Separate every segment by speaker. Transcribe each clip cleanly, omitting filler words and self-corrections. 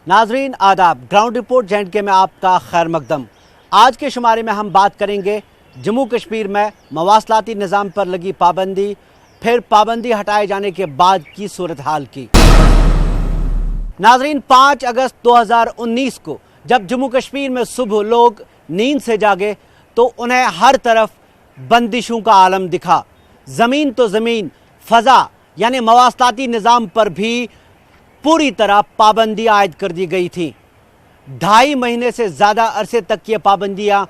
Speaker 1: नाजरीन आदाब, ground report J&K में आपका खैर मकदम। आज के शुमारे में हम बात करेंगे जम्मू कश्मीर में मवासलाती निज़ाम पर लगी पाबंदी, फिर पाबंदी हटाए जाने के बाद की सूरत हाल की। नाजरीन 5 अगस्त 2019 को जब जम्मू कश्मीर में सुबह लोग नींद से जागे तो उन्हें हर तरफ बंदिशों का आलम दिखा। ज़मीन तो ज़मीन, फ़ज़ा यानी मवासलाती निज़ाम पर भी पूरी तरह पाबंदी आयद कर दी गई थी। 2.5 महीने से ज़्यादा अरसे तक ये पाबंदियाँ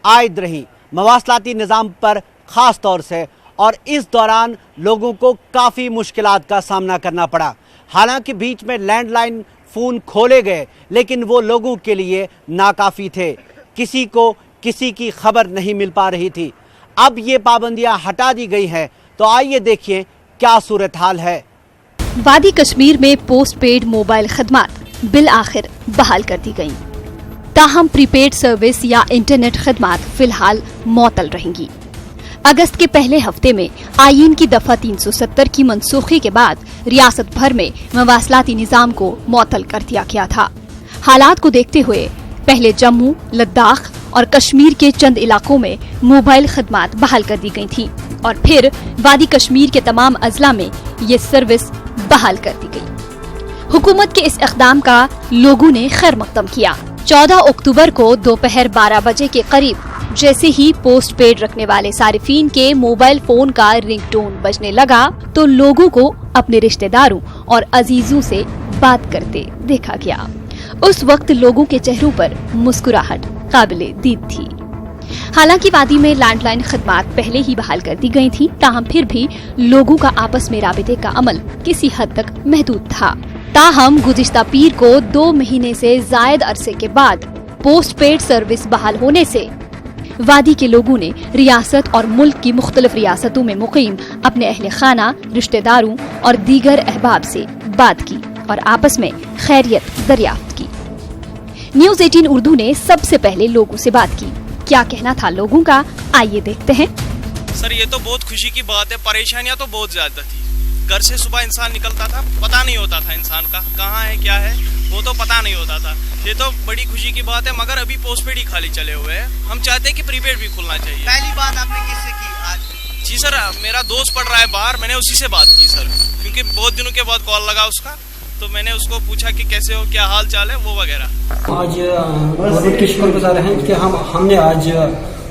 Speaker 1: आयद रहीं मवासलाती निज़ाम पर ख़ास तौर से, और इस दौरान लोगों को काफ़ी मुश्किलात का सामना करना पड़ा। हालांकि बीच में लैंडलाइन फ़ोन खोले गए लेकिन वो लोगों के लिए नाकाफ़ी थे। किसी को किसी की खबर नहीं मिल पा रही थी। अब ये पाबंदियाँ हटा दी गई हैं, तो आइए देखिए क्या सूरत हाल है।
Speaker 2: वादी कश्मीर में पोस्ट पेड मोबाइल खदमात बिल आखिर बहाल कर दी गयी, ताहम प्रीपेड सर्विस या इंटरनेट खदमात फिलहाल मअतल रहेंगी। अगस्त के पहले हफ्ते में आईन की दफा 370 की मनसूखी के बाद रियासत भर में मवासलाती निज़ाम को मअतल कर दिया गया था। हालात को देखते हुए पहले जम्मू, लद्दाख और कश्मीर के चंद इलाकों में मोबाइल खदमात बहाल कर दी गई थी और फिर वादी कश्मीर के तमाम अजला में ये सर्विस बहाल कर दी गई। हुकूमत के इस इक़दाम का लोगों ने खैर मकदम किया। 14 अक्टूबर को दोपहर 12 बजे के करीब जैसे ही पोस्ट पेड रखने वाले सारिफीन के मोबाइल फोन का रिंगटोन बजने लगा तो लोगों को अपने रिश्तेदारों और अजीजों से बात करते देखा गया। उस वक्त लोगों के चेहरों पर मुस्कुराहट काबिले दीद थी। हालांकि वादी में लैंडलाइन खदमात पहले ही बहाल कर दी गई थी, ताहम फिर भी लोगों का आपस में राबिते का अमल किसी हद तक महदूद था। ताहम गुज़िश्ता पीर को 2 महीने से जायद अरसे के बाद पोस्ट पेड सर्विस बहाल होने से वादी के लोगों ने रियासत और मुल्क की मुख्तलिफ रियासतों में मुकीम अपने अहले खाना, रिश्तेदारों और दीगर अहबाब से बात की और आपस में खैरियत दरियाफ्त की। न्यूज़ 18 उर्दू ने सबसे पहले लोगों से बात की। क्या कहना था लोगों का, आइए देखते हैं।
Speaker 3: सर ये तो बहुत खुशी की बात है, परेशानियां तो बहुत ज्यादा थी। घर से सुबह इंसान निकलता था, पता नहीं होता था इंसान का कहाँ है क्या है, वो तो पता नहीं होता था। ये तो बड़ी खुशी की बात है, मगर अभी पोस्टपेड ही खाली चले हुए हैं। हम चाहते हैं कि प्रीपेड भी खुलना चाहिए।
Speaker 1: पहली बात आपने किससे की आज?
Speaker 3: जी सर, मेरा दोस्त पढ़ रहा है बाहर, मैंने उसी से बात की सर, क्योंकि बहुत दिनों के बाद कॉल लगा उसका, तो मैंने उसको पूछा कि कैसे हो, क्या हाल चाल है, वो वगैरह।
Speaker 4: आज गवर्नमेंट के शुक्रगुजार हैं कि हमने आज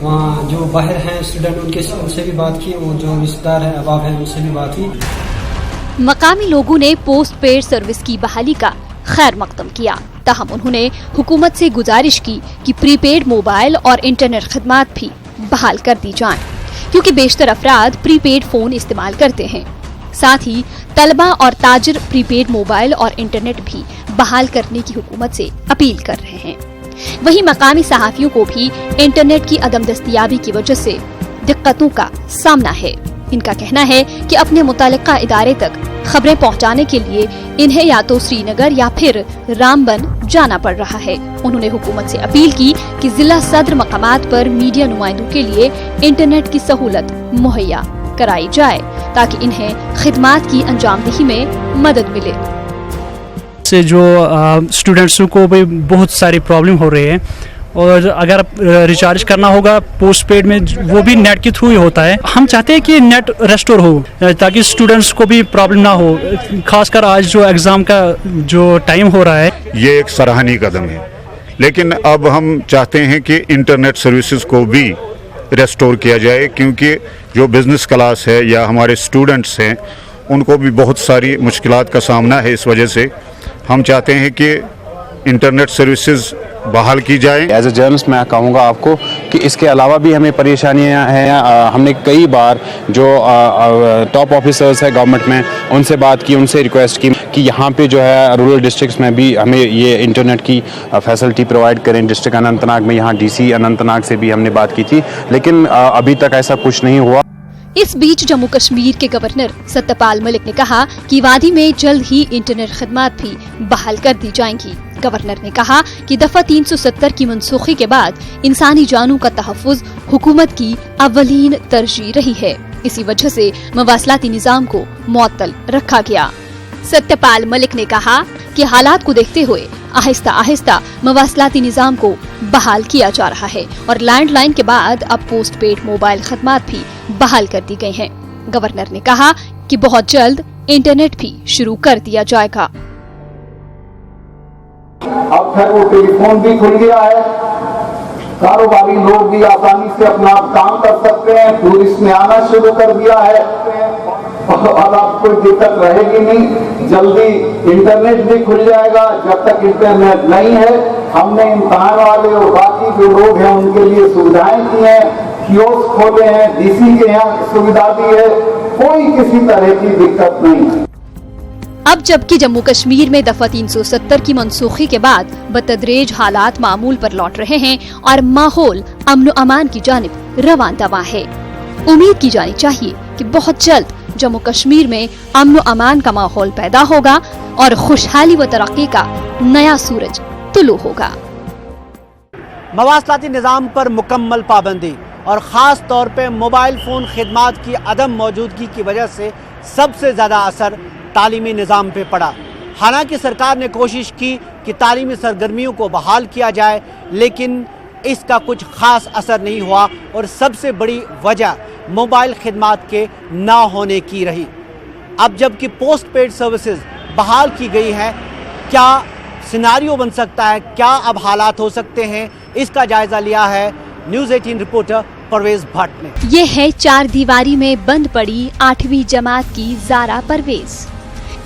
Speaker 4: वहाँ जो बाहर हैं स्टूडेंट उनसे भी बात की, वो जो रिश्तेदार हैं अहबाब हैं उनसे भी बात की।
Speaker 2: मकामी लोगों ने पोस्ट पेड सर्विस की बहाली का खैर मकदम किया, ताहम उन्होंने हुकूमत से गुजारिश की कि प्रीपेड मोबाइल और इंटरनेट खदमात भी बहाल कर दी जाएं, क्योंकि बेशतर अफराद प्रीपेड फोन इस्तेमाल करते हैं। साथ ही तलबा और ताजिर प्रीपेड मोबाइल और इंटरनेट भी बहाल करने की हुकूमत से अपील कर रहे हैं। वहीं मकामी सहाफियों को भी इंटरनेट की अदम दस्तयाबी की वजह से दिक्कतों का सामना है। इनका कहना है कि अपने मुतालिका इदारे तक खबरें पहुंचाने के लिए इन्हें या तो श्रीनगर या फिर रामबन जाना पड़ रहा है। उन्होंने हुकूमत से अपील की कि जिला सदर मकामात पर मीडिया नुमाइंदों के लिए इंटरनेट की सहूलत मुहैया कराई जाए ताकि इन्हें खिदमात की अंजामदही में मदद मिले।
Speaker 5: से जो स्टूडेंट्सों को भी बहुत सारी प्रॉब्लम हो रही है, और अगर रिचार्ज करना होगा पोस्ट पेड में वो भी नेट के थ्रू ही होता है। हम चाहते हैं कि नेट रेस्टोर हो ताकि स्टूडेंट्स को भी प्रॉब्लम ना हो, खासकर आज जो एग्ज़ाम का जो टाइम हो रहा है।
Speaker 6: ये एक सराहनीय कदम है, लेकिन अब हम चाहते हैं कि इंटरनेट सर्विसेज को भी रेस्टोर किया जाए, क्योंकि जो बिज़नेस क्लास है या हमारे स्टूडेंट्स हैं उनको भी बहुत सारी मुश्किलात का सामना है। इस वजह से हम चाहते हैं कि इंटरनेट सर्विसेज बहाल की जाए।
Speaker 7: एज ए जर्नलिस्ट मैं कहूँगा आपको कि इसके अलावा भी हमें परेशानियाँ हैं। हमने कई बार जो टॉप ऑफिसर्स है गवर्नमेंट में उनसे बात की, उनसे रिक्वेस्ट की कि यहाँ पे जो है रूरल डिस्ट्रिक्ट्स में भी हमें ये इंटरनेट की फैसिलिटी प्रोवाइड करें। डिस्ट्रिक्ट अनंतनाग में यहाँ DC अनंतनाग से भी हमने बात की थी, लेकिन अभी तक ऐसा कुछ नहीं हुआ।
Speaker 2: इस बीच जम्मू कश्मीर के गवर्नर सत्यपाल मलिक ने कहा कि वादी में जल्द ही इंटरनेट खदमात भी बहाल कर दी जाएंगी। गवर्नर ने कहा कि दफा 370 की मनसूखी के बाद इंसानी जानों का तहफ़्फ़ुज़ हुकूमत की अव्वलीन तरजीह रही है। इसी वजह से मवासलाती निज़ाम को मुअत्तल रखा गया। सत्यपाल मलिक ने कहा कि हालात को देखते हुए आहिस्ता आहिस्ता मवासलाती निजाम को बहाल किया जा रहा है और लैंडलाइन के बाद अब पोस्ट पेड मोबाइल खदमात भी बहाल कर दी गई हैं। गवर्नर ने कहा कि बहुत जल्द इंटरनेट भी शुरू कर दिया जाएगा।
Speaker 8: अब फिर वो टेलीफोन भी खुल गया है, कारोबारी लोग भी आसानी से अपना काम कर सकते हैं, टूरिस्ट ने आना शुरू कर दिया है और अब कोई दिक्कत रहेगी नहीं। जल्दी इंटरनेट भी खुल जाएगा। जब तक इंटरनेट नहीं है, हमने इम्तिहान वाले और बाकी जो लोग हैं उनके लिए सुविधाएं की हैं, कियोस्क खोले हैं, डीसी के यहाँ सुविधा दी है, कोई किसी तरह की दिक्कत नहीं।
Speaker 2: अब जबकि जम्मू कश्मीर में दफा 370 की मनसूखी के बाद बतदरेज हालात मामूल पर लौट रहे हैं और माहौल अमन अमान की जानिब रवां दवा है। उम्मीद की जानी चाहिए कि बहुत जल्द जम्मू कश्मीर में अमन अमान का माहौल पैदा होगा और खुशहाली व तरक्की का नया सूरज तुलू होगा।
Speaker 1: मवासलाती निज़ाम पर मुकम्मल पाबंदी और ख़ास तौर पे मोबाइल फ़ोन खिदमात की अदम मौजूदगी की वजह से सबसे ज़्यादा असर तालीमी निज़ाम पे पड़ा। हालांकि सरकार ने कोशिश की कि तालीमी सरगर्मियों को बहाल किया जाए, लेकिन इसका कुछ ख़ास असर नहीं हुआ और सबसे बड़ी वजह मोबाइल खिदमात के ना होने की रही। अब जबकि पोस्ट पेड सर्विसेज बहाल की गई है, क्या सिनारियो बन सकता है, क्या अब हालात हो सकते हैं, इसका जायज़ा लिया है न्यूज़ 18 रिपोर्टर परवेज भट्ट ने।
Speaker 2: ये है 4 दीवारी में बंद पड़ी 8वीं जमात की ज़ारा परवेज।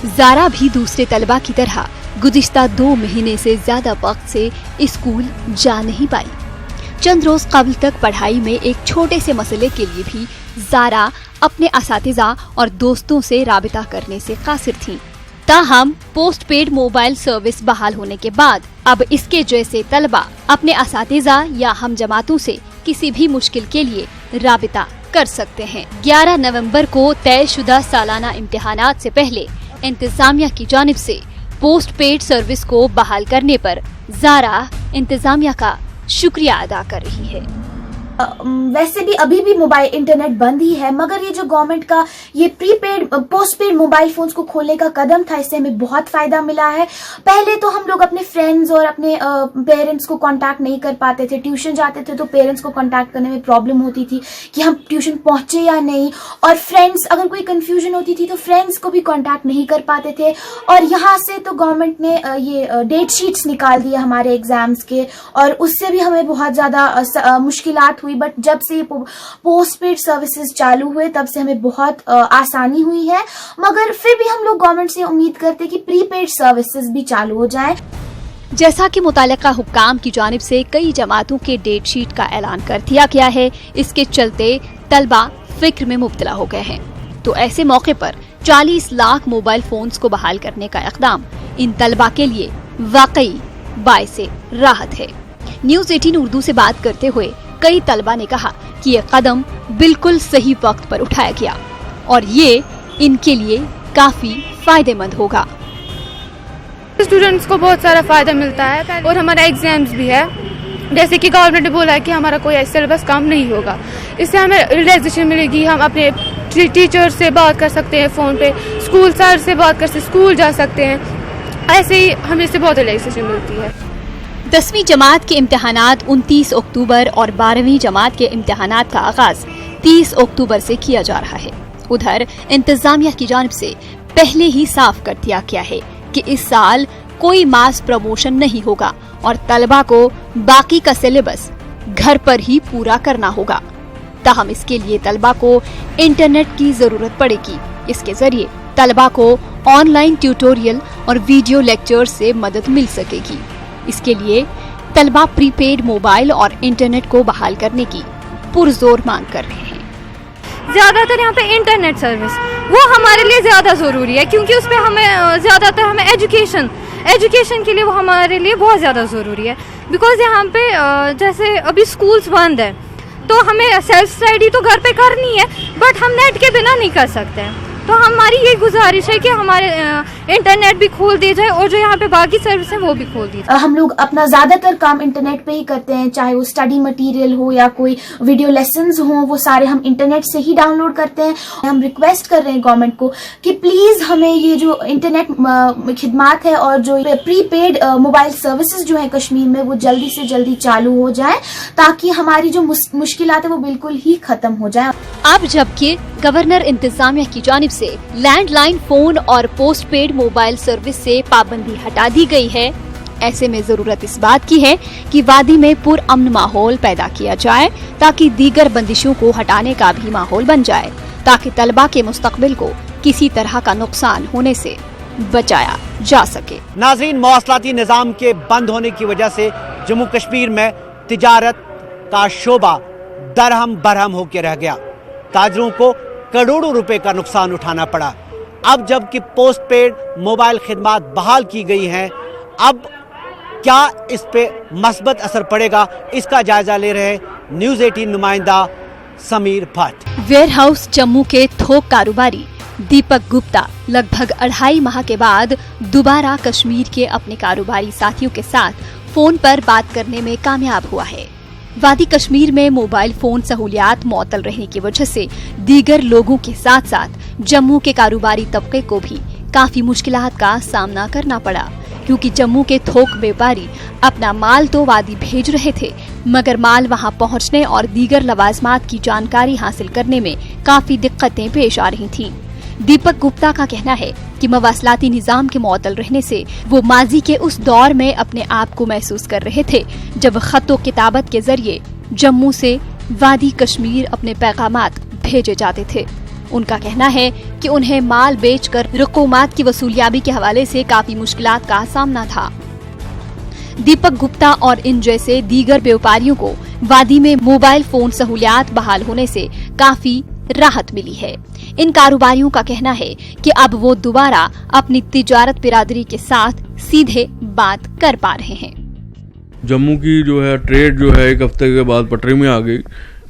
Speaker 2: ज़ारा भी दूसरे तलबा की तरह गुज़िश्ता 2 महीने से ज्यादा वक्त से स्कूल जा नहीं पाई। चंद रोज कबल तक पढ़ाई में एक छोटे से मसले के लिए भी ज़ारा अपने असातिज़ा और दोस्तों से राबिता करने से कासिर थीं। ताहम पोस्ट पेड मोबाइल सर्विस बहाल होने के बाद अब इसके जैसे तलबा अपने असातिज़ा या हम जमातों से किसी भी मुश्किल के लिए राबिता कर सकते हैं। 11 नवंबर को तयशुदा सालाना इम्तिहानात से पहले इंतजामिया की जानिब से पोस्ट पेड सर्विस को बहाल करने पर ज़ारा इंतजामिया का शुक्रिया अदा कर रही है।
Speaker 9: वैसे भी अभी भी मोबाइल इंटरनेट बंद ही है, मगर ये जो गवर्नमेंट का ये prepaid post paid mobile phones को खोलने का कदम था, इससे हमें बहुत फायदा मिला है। पहले तो हम लोग अपने फ्रेंड्स और अपने पेरेंट्स को कांटेक्ट नहीं कर पाते थे। ट्यूशन जाते थे तो पेरेंट्स को कांटेक्ट करने में प्रॉब्लम होती थी कि हम ट्यूशन पहुंचे या नहीं, और फ्रेंड्स अगर कोई कंफ्यूजन होती थी तो फ्रेंड्स को भी कांटेक्ट नहीं कर पाते थे। और यहाँ से तो गवर्नमेंट ने ये डेट शीट्स निकाल दिए हमारे एग्जाम्स के, और उससे भी हमें बहुत ज्यादा मुश्किलात हुई। बट जब से पोस्ट पेड सर्विसेज चालू हुए तब से हमें बहुत आसानी हुई है। मगर फिर भी हम लोग गवर्नमेंट से उम्मीद करते कि प्रीपेड सर्विसेज भी चालू हो जाएं।
Speaker 2: जैसा कि मुतालिका हुक्काम की जानिब से कई जमातों के डेट शीट का ऐलान कर दिया गया है, इसके चलते तलबा फिक्र में मुब्तला हो गए हैं। तो ऐसे मौके पर 40 लाख मोबाइल फोन्स को बहाल करने का इक़दाम इन तलबा के लिए वाकई बाइसे राहत है। न्यूज़ 18 उर्दू से बात करते हुए कई तलबा ने कहा कि ये कदम बिल्कुल सही वक्त पर उठाया गया और ये इनके लिए काफी फायदेमंद होगा।
Speaker 10: स्टूडेंट्स को बहुत सारा फायदा मिलता है और हमारा एग्जाम्स भी है। जैसे कि गवर्नमेंट ने बोला है कि हमारा कोई सिलेबस कम नहीं होगा, इससे हमें रिलैक्सेशन मिलेगी। हम अपने टीचर से बात कर सकते हैं फ़ोन पे, स्कूल सर से बात कर सकते, स्कूल जा सकते हैं। ऐसे ही हमें इससे बहुत रिलैक्सेशन मिलती है।
Speaker 2: 10वीं जमात के इम्तिहानात 29 अक्टूबर और 12वीं जमात के इम्तिहानात का आगाज 30 अक्टूबर से किया जा रहा है। उधर इंतजामिया की जानिब से पहले ही साफ कर दिया गया है कि इस साल कोई मास प्रमोशन नहीं होगा और तलबा को बाकी का सिलेबस घर पर ही पूरा करना होगा। ताहम इसके लिए तलबा को इंटरनेट की जरूरत पड़ेगी। इसके जरिए तलबा को ऑनलाइन ट्यूटोरियल और वीडियो लेक्चर से मदद मिल सकेगी। इसके लिए तलबा प्रीपेड मोबाइल और इंटरनेट को बहाल करने की पुरजोर मांग कर रहे हैं।
Speaker 10: ज़्यादातर यहाँ पे इंटरनेट सर्विस वो हमारे लिए ज़्यादा ज़रूरी है, क्योंकि उस पर हमें ज़्यादातर हमें एजुकेशन के लिए वो हमारे लिए बहुत ज़्यादा ज़रूरी है। बिकॉज यहाँ पे जैसे अभी स्कूल्स बंद है तो हमें सेल्फ स्टडी तो घर पे करनी है, बट हम नेट के बिना नहीं कर सकते हैं। तो हमारी ये गुजारिश है कि हमारे इंटरनेट भी खोल दिया जाए और जो यहाँ पे बाकी सर्विस है वो भी खोल दी जाए।
Speaker 9: हम लोग अपना ज्यादातर काम इंटरनेट पे ही करते हैं, चाहे वो स्टडी मटेरियल हो या कोई वीडियो लेसन्स हो, वो सारे हम इंटरनेट से ही डाउनलोड करते हैं। हम रिक्वेस्ट कर रहे हैं गवर्नमेंट को कि प्लीज हमें ये जो इंटरनेट खिदमात है और जो प्रीपेड मोबाइल सर्विसेज जो है कश्मीर में वो जल्दी से जल्दी चालू हो जाए, ताकि हमारी जो मुश्किलात है वो बिल्कुल ही खत्म हो जाए।
Speaker 2: अब जबकि गवर्नर इंतजामिया की जानिब से लैंडलाइन फोन और पोस्ट पेड मोबाइल सर्विस से पाबंदी हटा दी गई है, ऐसे में जरूरत इस बात की है कि वादी में पुरअमन माहौल पैदा किया जाए ताकि दीगर बंदिशों को हटाने का भी माहौल बन जाए, ताकि तलबा के मुस्तकबिल को किसी तरह का नुकसान होने से बचाया जा सके।
Speaker 1: नाज़रीन, मवासलाती निज़ाम के बंद होने की वजह से जम्मू कश्मीर में तिजारत का शोबा दरहम बरहम होकर रह गया। ताजरों को करोड़ों रुपए का नुकसान उठाना पड़ा। अब जबकि पोस्ट पेड मोबाइल खिदमात बहाल की गई हैं, अब क्या इस पे मस्बत असर पड़ेगा, इसका जायजा ले रहे न्यूज़ 18 नुमाइंदा समीर भट्ट।
Speaker 2: वेयर हाउस जम्मू के थोक कारोबारी दीपक गुप्ता लगभग 2.5 माह के बाद दोबारा कश्मीर के अपने कारोबारी साथियों के साथ फोन पर बात करने में कामयाब हुआ है। वादी कश्मीर में मोबाइल फोन सहूलियात मुअत्तल रहने की वजह से दीगर लोगों के साथ साथ जम्मू के कारोबारी तबके को भी काफी मुश्किलात का सामना करना पड़ा, क्योंकि जम्मू के थोक व्यापारी अपना माल तो वादी भेज रहे थे, मगर माल वहां पहुंचने और दीगर लवाजमात की जानकारी हासिल करने में काफी दिक्कतें पेश आ रही थीं। दीपक गुप्ता का कहना है कि मवासलाती निजाम के मुअत्तल रहने से वो माजी के उस दौर में अपने आप को महसूस कर रहे थे जब खतो किताबत के जरिए जम्मू से वादी कश्मीर अपने पैगामात भेजे जाते थे। उनका कहना है कि उन्हें माल बेचकर रकूमात की वसूलियाबी के हवाले से काफी मुश्किलात का सामना था। दीपक गुप्ता और इन जैसे दीगर व्यापारियों को वादी में मोबाइल फोन सहूलियात बहाल होने से काफी राहत मिली है। इन कारोबारियों का कहना है कि अब वो दोबारा अपनी तिजारत बिरादरी के साथ सीधे बात कर पा रहे हैं।
Speaker 11: जम्मू की जो है ट्रेड जो है 1 हफ्ते के बाद पटरी में आ गई,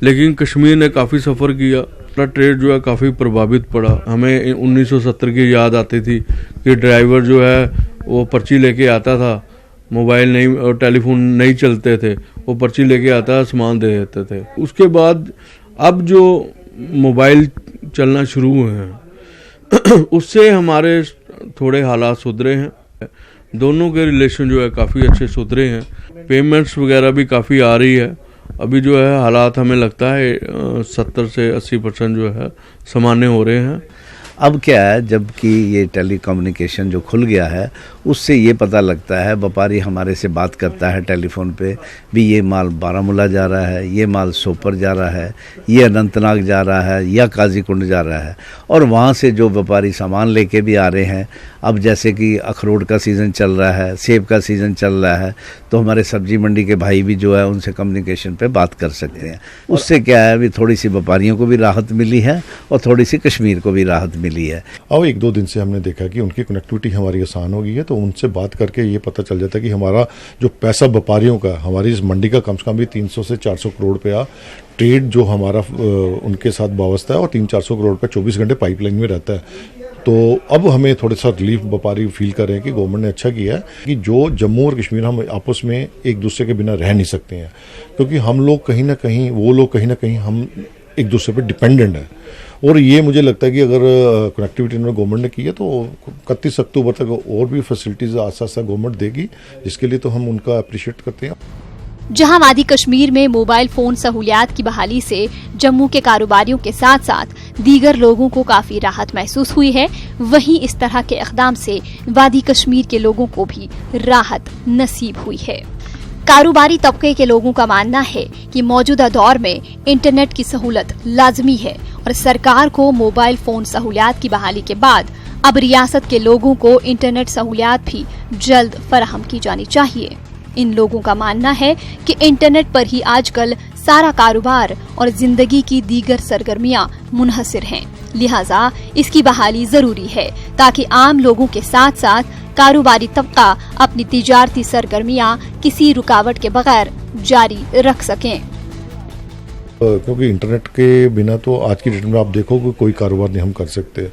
Speaker 11: लेकिन कश्मीर ने काफ़ी सफ़र किया। ट्रेड जो है काफ़ी प्रभावित पड़ा। हमें 1970 की याद आती थी कि ड्राइवर जो है वो पर्ची लेके आता था, मोबाइल नहीं और टेलीफोन नहीं चलते थे, वो पर्ची लेके आता सामान दे देते थे। उसके बाद अब जो मोबाइल चलना शुरू हुए हैं उससे हमारे थोड़े हालात सुधरे हैं। दोनों के रिलेशन जो है काफ़ी अच्छे सुधरे हैं। पेमेंट्स वगैरह भी काफ़ी आ रही है। अभी जो है हालात हमें लगता है 70 से 80% जो है सामान्य हो रहे हैं।
Speaker 12: अब क्या है, जबकि ये टेली कम्युनिकेशन जो खुल गया है उससे ये पता लगता है, व्यापारी हमारे से बात करता है टेलीफोन पे भी, ये माल बारामूला जा रहा है, ये माल सोपर जा रहा है, ये अनंतनाग जा रहा है या काजीकुंड जा रहा है। और वहाँ से जो व्यापारी सामान लेके भी आ रहे हैं, अब जैसे कि अखरोट का सीज़न चल रहा है, सेब का सीज़न चल रहा है, तो हमारे सब्जी मंडी के भाई भी जो है उनसे कम्युनिकेशन पे बात कर सकते हैं। उससे क्या है, अभी थोड़ी सी व्यापारियों को भी राहत मिली है और थोड़ी सी कश्मीर को भी राहत मिली है।
Speaker 13: और 1-2 दिन से हमने देखा कि उनकी कनेक्टिविटी हमारी आसान हो गई है, तो उनसे बात करके ये पता चल जाता है कि हमारा जो पैसा व्यापारियों का, हमारी इस मंडी का कम से कम भी 300 से 400 करोड़ रुपया ट्रेड जो हमारा उनके साथ वाबस्ता है, और 300-400 करोड़ रुपया 24 घंटे पाइपलाइन में रहता है। तो अब हमें थोड़ा सा रिलीफ व्यापारी फील कर रहे हैं कि गवर्नमेंट ने अच्छा किया है कि जो जम्मू और कश्मीर हम आपस में एक दूसरे के बिना रह नहीं सकते हैं, क्योंकि हम लोग कहीं ना कहीं, वो लोग कहीं ना कहीं, हम एक दूसरे पे डिपेंडेंट है। और ये मुझे लगता है कि अगर कनेक्टिविटी गवर्नमेंट ने की है तो 31 अक्टूबर तक और भी फैसिलिटीज़ आस्ता आस्ता गवर्नमेंट देगी, जिसके लिए तो हम उनका अप्रिशिएट करते हैं।
Speaker 2: जहां वादी कश्मीर में मोबाइल फोन सहूलियात की बहाली से जम्मू के कारोबारियों के साथ साथ दीगर लोगों को काफी राहत महसूस हुई है, वहीं इस तरह के इक़दाम से वादी कश्मीर के लोगों को भी राहत नसीब हुई है। कारोबारी तबके के लोगों का मानना है कि मौजूदा दौर में इंटरनेट की सहूलत लाजमी है और सरकार को मोबाइल फोन सहूलियात की बहाली के बाद अब रियासत के लोगों को इंटरनेट सहूलियात भी जल्द फराहम की जानी चाहिए। इन लोगों का मानना है कि इंटरनेट पर ही आजकल सारा कारोबार और जिंदगी की दीगर सरगर्मियां मुनहसिर हैं, लिहाजा इसकी बहाली जरूरी है ताकि आम लोगों के साथ साथ कारोबारी तबका अपनी तिजारती सरगर्मियां किसी रुकावट के बगैर जारी रख सकें।
Speaker 13: क्योंकि इंटरनेट के बिना तो आज की डेट में आप देखोगे कोई कारोबार नहीं हम कर सकते।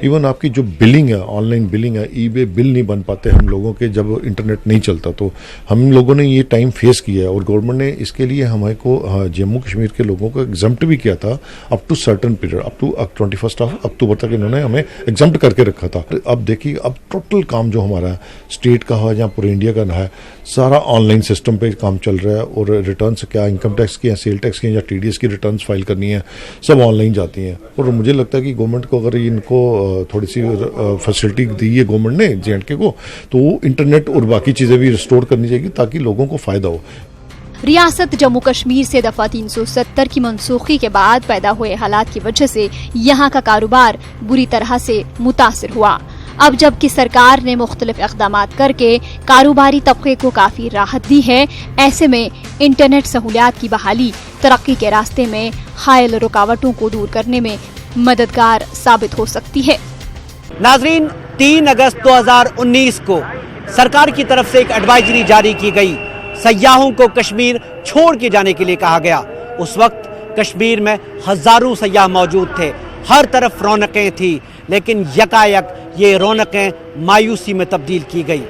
Speaker 13: इवन आपकी जो बिलिंग है, ऑनलाइन बिलिंग है, ईबे बिल नहीं बन पाते हम लोगों के जब इंटरनेट नहीं चलता। तो हम लोगों ने ये टाइम फेस किया है और गवर्नमेंट ने इसके लिए हमारे को जम्मू कश्मीर के लोगों को एग्जम्प्ट भी किया था up to certain period, up to 21 October तक इन्होंने हमें एग्जम्प्ट करके रखा था। अब देखिए अब टोटल काम जो हमारा है स्टेट का है या पूरे इंडिया का है, सारा ऑनलाइन सिस्टम पे काम चल रहा है। और रिटर्न्स क्या इनकम टैक्स की या सेल टैक्स की या टीडीएस की रिटर्न्स फाइल करनी है, सब ऑनलाइन जाती हैं। और मुझे लगता है कि गवर्नमेंट को अगर इनको थोड़ी सी फैसिलिटी दी है गवर्नमेंट ने जेएंडके को, तो वो इंटरनेट और बाकी चीज़ें भी रिस्टोर करनी चाहिए ताकि लोगों को फ़ायदा हो।
Speaker 2: रियासत जम्मू कश्मीर से दफा 370 की मनसूखी के बाद पैदा हुए हालात की वजह से यहाँ का कारोबार बुरी तरह से मुतासिर हुआ। अब जबकि सरकार ने मुख्तलिफ इक़दामात करके कारोबारी तबके को काफी राहत दी है, ऐसे में इंटरनेट सहूलियात की बहाली तरक्की के रास्ते में हायल रुकावटों को दूर करने में मददगार साबित हो सकती है।
Speaker 1: नाजरीन, 3 अगस्त 2019 को सरकार की तरफ से एक एडवाइजरी जारी की गई। सयाहों को कश्मीर छोड़ के जाने के लिए कहा गया। उस वक्त कश्मीर में हजारों सयाह मौजूद थे, हर तरफ रौनकें थी, लेकिन यकायक ये रौनकें मायूसी में तब्दील की गई।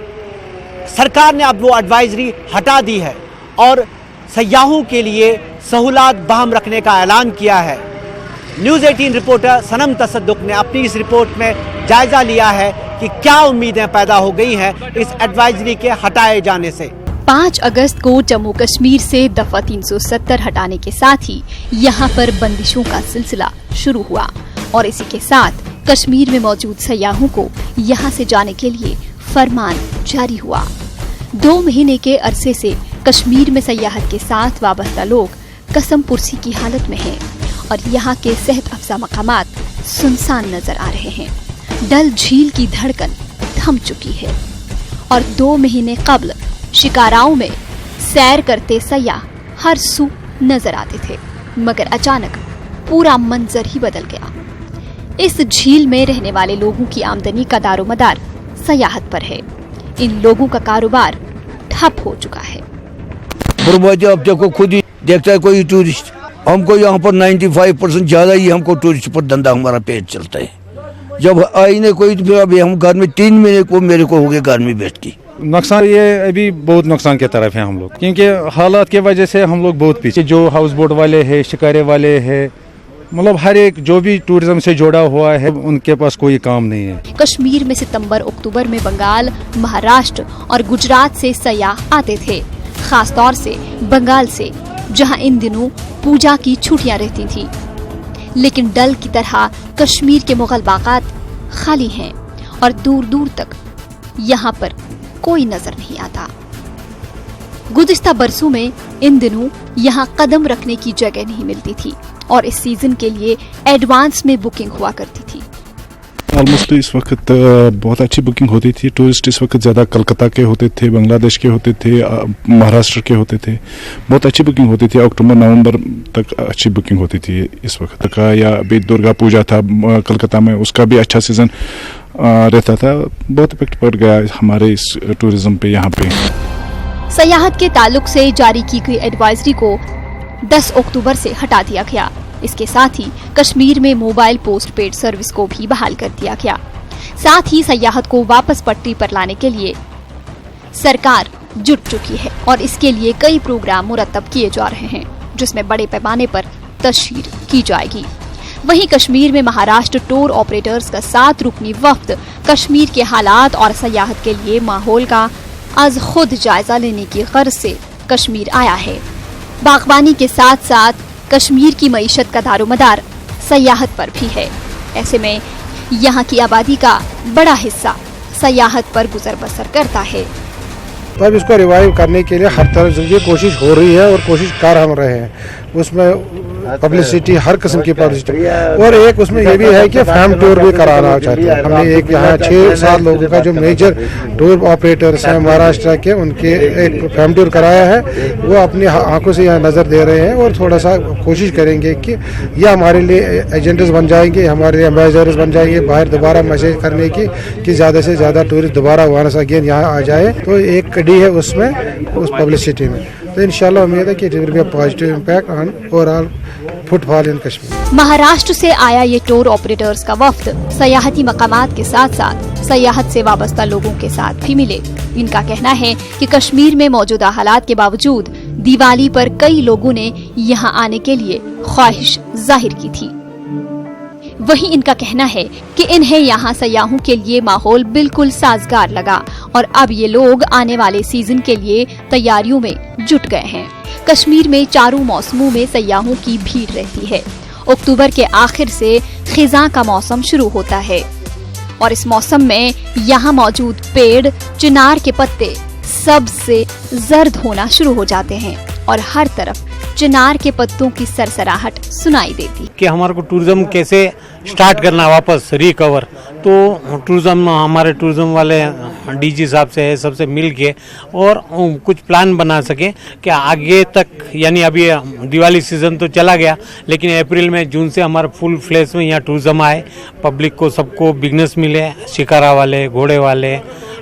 Speaker 1: सरकार ने अब वो एडवाइजरी हटा दी है और सयाहों के लिए सहूलत बहाल रखने का ऐलान किया है। न्यूज़ 18 रिपोर्टर सनम तसद्दुक ने अपनी इस रिपोर्ट में जायजा लिया है कि क्या उम्मीदें पैदा हो गई हैं इस एडवाइजरी के हटाए जाने से।
Speaker 2: 5 अगस्त को जम्मू कश्मीर से दफा 370 हटाने के साथ ही यहाँ पर बंदिशों का सिलसिला शुरू हुआ और इसी के साथ कश्मीर में मौजूद सयाहों को यहाँ से जाने के लिए फरमान जारी हुआ। 2 महीने के अरसे से कश्मीर में सयाहत के साथ वाबस्ता लोग कसम पुरसी की हालत में हैं और यहाँ के सेहत अफजा मकामात सुनसान नजर आ रहे हैं। डल झील की धड़कन थम चुकी है और 2 महीने कबल शिकाराओं में सैर करते सयाह हर सू नजर आते थे, मगर अचानक पूरा मंजर ही बदल गया। इस झील में रहने वाले लोगों की आमदनी का दारोमदार सयाहत पर है। इन लोगों का कारोबार ठप हो चुका है।
Speaker 14: अब देखो खुद ही देखता है कोई टूरिस्ट, हमको यहाँ पर 95% ज्यादा ही हमको टूरिस्ट पर धंधा हमारा पेट चलता है। जब आई नहीं कोई तो अभी हम घर में 3 महीने को मेरे को हो गए घर में बैठ के।
Speaker 15: नुकसान ये अभी बहुत नुकसान की तरफ है हम लोग, क्योंकि हालात की वजह से हम लोग बहुत पीछे। जो हाउस बोट वाले हैं, शिकारे वाले हैं, मतलब हर एक जो भी टूरिज्म से जुड़ा हुआ है उनके पास कोई काम नहीं है।
Speaker 2: कश्मीर में सितंबर अक्टूबर में बंगाल, महाराष्ट्र और गुजरात से सयाह आते थे, खास तौर से बंगाल से, जहां इन दिनों पूजा की छुट्टियां रहती थी। लेकिन डल की तरह कश्मीर के मुगल बागात खाली हैं और दूर दूर तक यहाँ पर कोई नजर नहीं आता। गुज़िश्ता बरसों में इन दिनों यहाँ कदम रखने की जगह नहीं मिलती थी और इस सीजन के लिए एडवांस में बुकिंग हुआ करती थी।
Speaker 16: ऑलमोस्ट इस वक्त बहुत अच्छी बुकिंग होती थी। टूरिस्ट इस वक्त ज़्यादा कलकत्ता के होते थे, बांग्लादेश के होते थे, महाराष्ट्र के होते थे। बहुत अच्छी बुकिंग होती थी। अक्टूबर नवंबर तक अच्छी बुकिंग होती थी इस वक्त का। या अभी दुर्गा पूजा था कलकत्ता में, उसका भी अच्छा सीजन रहता था। बहुत इफेक्ट पड़ गया हमारे इस टूरिज्म पे यहाँ पे।
Speaker 2: सयाहत के ताल्लुक से जारी की गई एडवाइजरी को 10 अक्टूबर से हटा दिया गया। इसके साथ ही कश्मीर में मोबाइल पोस्ट पेड सर्विस को भी बहाल कर दिया गया। साथ ही सयाहत को वापस पटरी पर लाने के लिए सरकार जुट चुकी है और इसके लिए कई प्रोग्राम मुरतब किए जा रहे हैं, जिसमें बड़े पैमाने पर तशहीर की जाएगी। वहीं कश्मीर में महाराष्ट्र टूर ऑपरेटर्स का 7 रुकनी वफ्द कश्मीर के हालात और सयाहत के लिए माहौल का आज खुद जायजा लेने की गर्ज से कश्मीर आया है। बागबानी के साथ साथ कश्मीर की मईशत का दारोमदार सयाहत पर भी है। ऐसे में यहाँ की आबादी का बड़ा हिस्सा सयाहत पर गुजर बसर करता है।
Speaker 17: तब इसको रिवाइव करने के लिए हर तरह से कोशिश हो रही है और कोशिश कर हम रहे हैं। उसमें पब्लिसिटी, हर किस्म की पब्लिसिटी, और एक उसमें ये भी है कि फैम टूर भी कराना चाहते हैं। हमने एक यहाँ 6-7 लोगों का जो मेजर टूर ऑपरेटर्स हैं महाराष्ट्र के, उनके एक फैम टूर कराया है। वो अपनी आंखों से यहाँ नज़र दे रहे हैं और थोड़ा सा कोशिश करेंगे कि ये हमारे लिए एजेंट्स बन जाएंगे, हमारे लिए एम्बेसडर्स बन जाएंगे, बाहर दोबारा मैसेज करने की कि ज़्यादा से ज़्यादा टूरिस्ट दोबारा वंस अगेन यहाँ आ जाए। तो एक कड़ी है उसमें, उस पब्लिसिटी में। तो इंशाल्लाह उम्मीद है कि it will be a positive impact on overall footfall in Kashmir.
Speaker 2: Maharashtra से आया ये टूर ऑपरेटर्स का वफ्द सयाहती मकामात के साथ साथ सयाहत से वाबस्ता लोगों के साथ भी मिले। इनका कहना है कि कश्मीर में मौजूदा हालात के बावजूद दिवाली पर कई लोगों ने यहाँ आने के लिए ख्वाहिश जाहिर की थी। वहीं इनका कहना है कि इन्हें यहाँ सयाहों के लिए माहौल बिल्कुल साजगार लगा और अब ये लोग आने वाले सीजन के लिए तैयारियों में जुट गए हैं। कश्मीर में चारों मौसमों में सयाहों की भीड़ रहती है। अक्टूबर के आखिर से खिज़ां का मौसम शुरू होता है और इस मौसम में यहाँ मौजूद पेड़, चिनार के पत्ते सबसे जर्द होना शुरू हो जाते हैं और हर तरफ चिनार के पत्तों की सरसराहट सुनाई देती।
Speaker 18: कि हमारे को टूरिज्म कैसे स्टार्ट करना वापस रिकवर, तो टूरिज्म हमारे टूरिज्म वाले डीजी साहब से सबसे मिल के और कुछ प्लान बना सके कि आगे तक, यानी अभी दिवाली सीजन तो चला गया, लेकिन अप्रैल में जून से हमारा फुल फ्लेश में यहाँ टूरिज्म आए, पब्लिक को सबको बिजनेस मिले, शिकारा वाले, घोड़े वाले,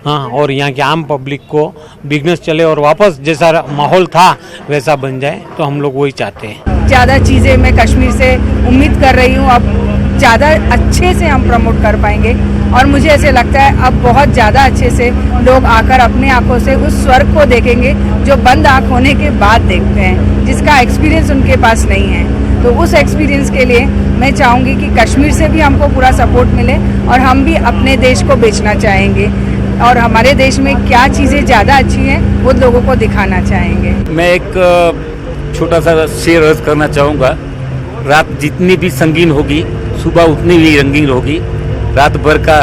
Speaker 18: हाँ, और यहाँ के आम पब्लिक को बिजनेस चले और वापस जैसा माहौल था वैसा बन जाए, तो हम लोग वही चाहते हैं।
Speaker 19: ज़्यादा चीज़ें मैं कश्मीर से उम्मीद कर रही हूँ, अब ज़्यादा अच्छे से हम प्रमोट कर पाएंगे और मुझे ऐसे लगता है अब बहुत ज़्यादा अच्छे से लोग आकर अपने आंखों से उस स्वर्ग को देखेंगे जो बंद आँख होने के बाद देखते हैं, जिसका एक्सपीरियंस उनके पास नहीं है। तो उस एक्सपीरियंस के लिए मैं चाहूँगी कि कश्मीर से भी हमको पूरा सपोर्ट मिले और हम भी अपने देश को बेचना चाहेंगे और हमारे देश में क्या चीज़ें ज़्यादा अच्छी हैं वो लोगों को दिखाना चाहेंगे।
Speaker 20: मैं एक छोटा सा शेर अर्ज करना चाहूँगा, रात जितनी भी संगीन होगी सुबह उतनी ही रंगीन होगी, रात भर का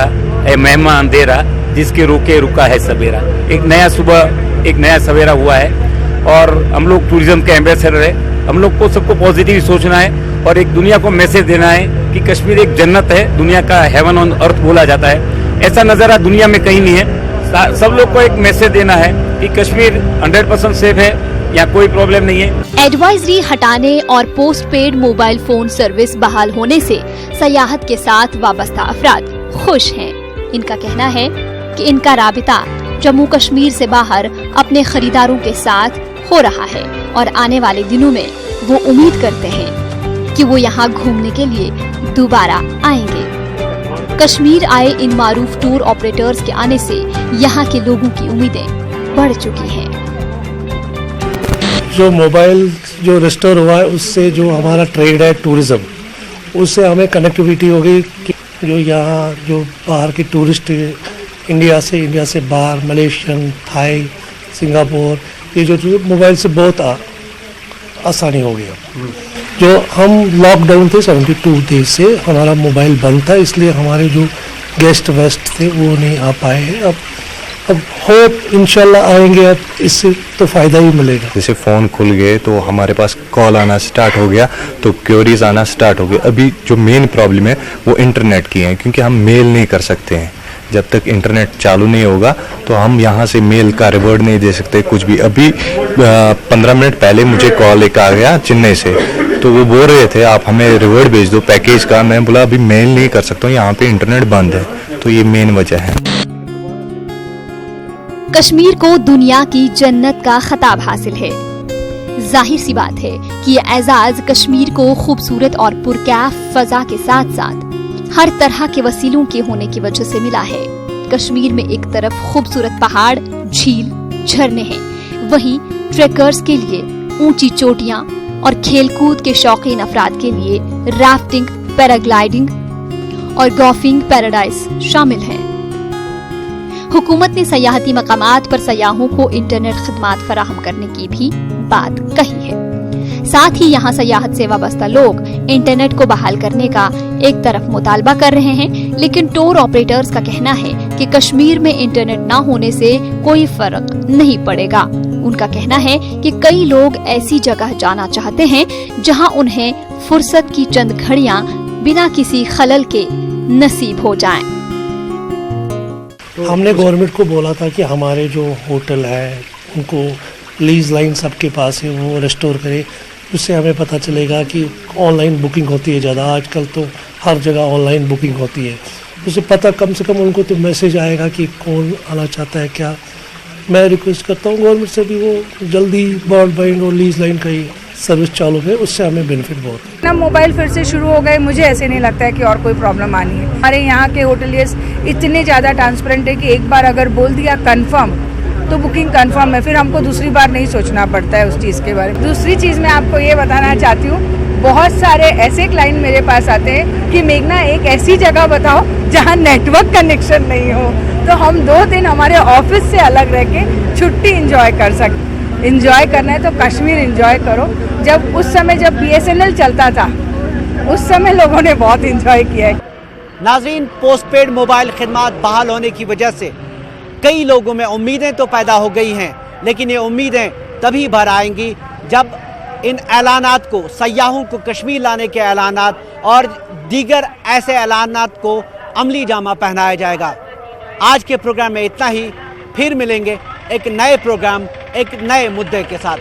Speaker 20: है मेहमान अंधेरा जिसके रोके रुका है सवेरा। एक नया सुबह, एक नया सवेरा हुआ है और हम लोग टूरिज्म के एम्बेसडर है, हम लोग को सबको पॉजिटिव सोचना है और एक दुनिया को मैसेज देना है कि कश्मीर एक जन्नत है, दुनिया का हेवन ऑन अर्थ बोला जाता है, ऐसा नज़ारा दुनिया में कहीं नहीं है। सब लोग को एक मैसेज देना है कि कश्मीर 100% सेफ है, यहाँ कोई प्रॉब्लम नहीं है।
Speaker 2: एडवाइजरी हटाने और post paid mobile phone service बहाल होने से सयाहत के साथ वाबस्ता अफराद खुश हैं। इनका कहना है कि इनका राबिता जम्मू कश्मीर से बाहर अपने खरीदारों के साथ हो रहा है और आने वाले दिनों में वो उम्मीद करते हैं कि वो यहाँ घूमने के लिए दोबारा आएंगे। कश्मीर आए इन मारूफ टूर ऑपरेटर्स के आने से यहाँ के लोगों की उम्मीदें बढ़ चुकी हैं।
Speaker 21: जो मोबाइल जो रिस्टोर हुआ है उससे जो हमारा ट्रेड है टूरिज्म, उससे हमें कनेक्टिविटी हो गई कि जो यहाँ जो बाहर की टूरिस्ट इंडिया से बाहर, मलेशियन, थाई, सिंगापुर, ये जो मोबाइल से बहुत आसानी हो गया। जो हम लॉकडाउन थे 72 डेज से हमारा मोबाइल बंद था, इसलिए हमारे जो गेस्ट वेस्ट थे वो नहीं आ पाए हैं। अब होप इंशाल्लाह आएंगे, अब इससे तो फ़ायदा ही मिलेगा।
Speaker 22: जैसे फ़ोन खुल गए तो हमारे पास कॉल आना स्टार्ट हो गया, तो क्वेरीज आना स्टार्ट हो गए। अभी जो मेन प्रॉब्लम है वो इंटरनेट की है, क्योंकि हम मेल नहीं कर सकते हैं जब तक इंटरनेट चालू नहीं होगा, तो हम यहाँ से मेल का रिवॉर्ड नहीं दे सकते कुछ भी। अभी 15 मिनट पहले मुझे कॉल एक आ गया चेन्नई से, तो वो बोल रहे थे आप हमें रिवॉर्ड भेज दो पैकेज का। मैं बोला अभी मेल नहीं कर सकता हूँ, यहाँ पे इंटरनेट बंद है, तो ये मेन वजह है।
Speaker 2: कश्मीर को दुनिया की जन्नत का खिताब हासिल है। जाहिर सी बात है कि ये एजाज कश्मीर को खूबसूरत और पुरकैफ फजा के साथ साथ हर तरह के वसीलों के होने की वजह से मिला है। कश्मीर में एक तरफ खूबसूरत पहाड़, झील, झरने हैं, वहीं ट्रेकर्स के लिए ऊंची चोटियां और खेलकूद के शौकीन अफराद के लिए राफ्टिंग, पैराग्लाइडिंग और गोल्फिंग पैराडाइज शामिल हैं। हुकूमत ने सयाहती मकामात पर सयाहों को इंटरनेट खिदमात फराहम करने की भी बात कही है। साथ ही यहाँ सयाहत से वाबस्ता लोग इंटरनेट को बहाल करने का एक तरफ मुतालबा कर रहे हैं, लेकिन टूर ऑपरेटर्स का कहना है कि कश्मीर में इंटरनेट न होने से कोई फर्क नहीं पड़ेगा। उनका कहना है कि कई लोग ऐसी जगह जाना चाहते हैं जहां उन्हें फुर्सत की चंद घड़ियां बिना किसी खलल के नसीब हो जाएं।
Speaker 21: हमने गवर्नमेंट को बोला था कि हमारे जो होटल है उनको लीज लाइन सबके पास है वो रेस्टोर करे, उससे हमें पता चलेगा कि ऑनलाइन बुकिंग होती है ज़्यादा, आजकल तो हर जगह ऑनलाइन बुकिंग होती है, उससे पता कम से कम उनको तो मैसेज आएगा कि कौन आना चाहता है क्या। मैं रिक्वेस्ट करता हूँ गवर्नमेंट से भी वो जल्दी ब्रॉडबैंड और लीज लाइन का ही सर्विस चालू है, उससे हमें बेनिफिट बहुत है।
Speaker 19: ना मोबाइल फिर से शुरू हो गए, मुझे ऐसे नहीं लगता है कि और कोई प्रॉब्लम आनी है। हमारे यहाँ के होटलियर्स इतने ज़्यादा ट्रांसपेरेंट है कि एक बार अगर बोल दिया कंफर्म तो बुकिंग कंफर्म है, फिर हमको दूसरी बार नहीं सोचना पड़ता है उस चीज़ के बारे में। दूसरी चीज़ मैं आपको ये बताना चाहती हूँ, बहुत सारे ऐसे क्लाइंट मेरे पास आते हैं कि मेघना एक ऐसी जगह बताओ जहाँ नेटवर्क कनेक्शन नहीं हो, तो हम 2 दिन हमारे ऑफिस से अलग रह के छुट्टी इंजॉय कर सकते। इंजॉय करना है तो कश्मीर इंजॉय करो। जब उस समय जब BSNL चलता था उस समय लोगों ने बहुत इंजॉय किया है।
Speaker 1: नाजरीन, पोस्ट पेड मोबाइल खिदमात बहाल होने की वजह से कई लोगों में उम्मीदें तो पैदा हो गई हैं, लेकिन ये उम्मीदें तभी भर आएंगी जब इन ऐलानात को, सयाहों को कश्मीर लाने के ऐलानात और दीगर ऐसे ऐलानात को अमली जामा पहनाया जाएगा। आज के प्रोग्राम में इतना ही, फिर मिलेंगे एक नए प्रोग्राम, एक नए मुद्दे के साथ।